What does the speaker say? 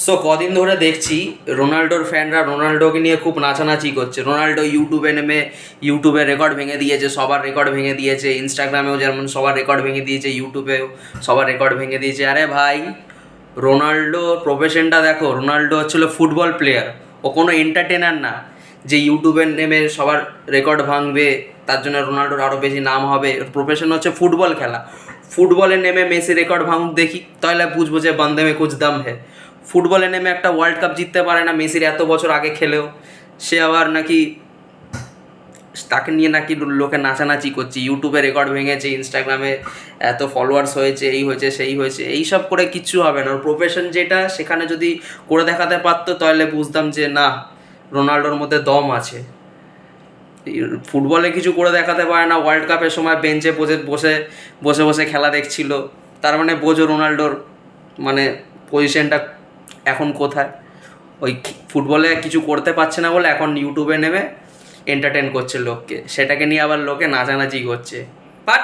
So কদিন ধরে দেখছি রোনাল্ডোর ফ্যানরা রোনাল্ডোকে নিয়ে খুব নাচানাচি করছে। রোনাল্ডো ইউটিউবে নেমে ইউটিউবে রেকর্ড ভেঙে দিয়েছে, সবার রেকর্ড ভেঙে দিয়েছে, ইনস্টাগ্রামেও যেমন সবার রেকর্ড ভেঙে দিয়েছে, ইউটিউবেও সবার রেকর্ড ভেঙে দিয়েছে। আরে ভাই, রোনাল্ডো প্রফেশনটা দেখো। রোনাল্ডো হচ্ছিল ফুটবল প্লেয়ার, ও কোনো এন্টারটেনার না যে ইউটিউবে নেমে সবার রেকর্ড ভাঙবে, তার জন্য রোনাল্ডোর আরও বেশি নাম হবে। প্রফেশন হচ্ছে ফুটবল খেলা। ফুটবলে নেমে মেসি রেকর্ড ভাঙুক দেখি, তাহলে বুঝবো যে বান্দে মে কুছ দাম হে। ফুটবলে নেমে একটা ওয়ার্ল্ড কাপ জিততে পারে না, মেসির এত বছর আগে খেলেও। সে আবার নাকি তাকে নিয়ে নাকি লোকে নাচানাচি করছে, ইউটিউবে রেকর্ড ভেঙেছে, ইনস্টাগ্রামে এত ফলোয়ার্স হয়েছে, এই হয়েছে সেই হয়েছে। এইসব করে কিচ্ছু হবে না। ওর প্রফেশন যেটা, সেখানে যদি করে দেখাতে পারতো তাহলে বুঝতাম যে না, রোনাল্ডোর মধ্যে দম আছে। ফুটবলে কিছু করে দেখাতে পারে না, ওয়ার্ল্ড কাপের সময় বেঞ্চে বসে বসে বসে বসে খেলা দেখছিল, তার মানে বোঝো রোনাল্ডোর মানে পজিশনটা এখন কোথায়। ওই ফুটবলে কিছু করতে পারছে না বলে এখন ইউটিউবে নেমে এন্টারটেন করছে লোককে, সেটাকে নিয়ে আবার লোকে নাচানাচি করছে। বাট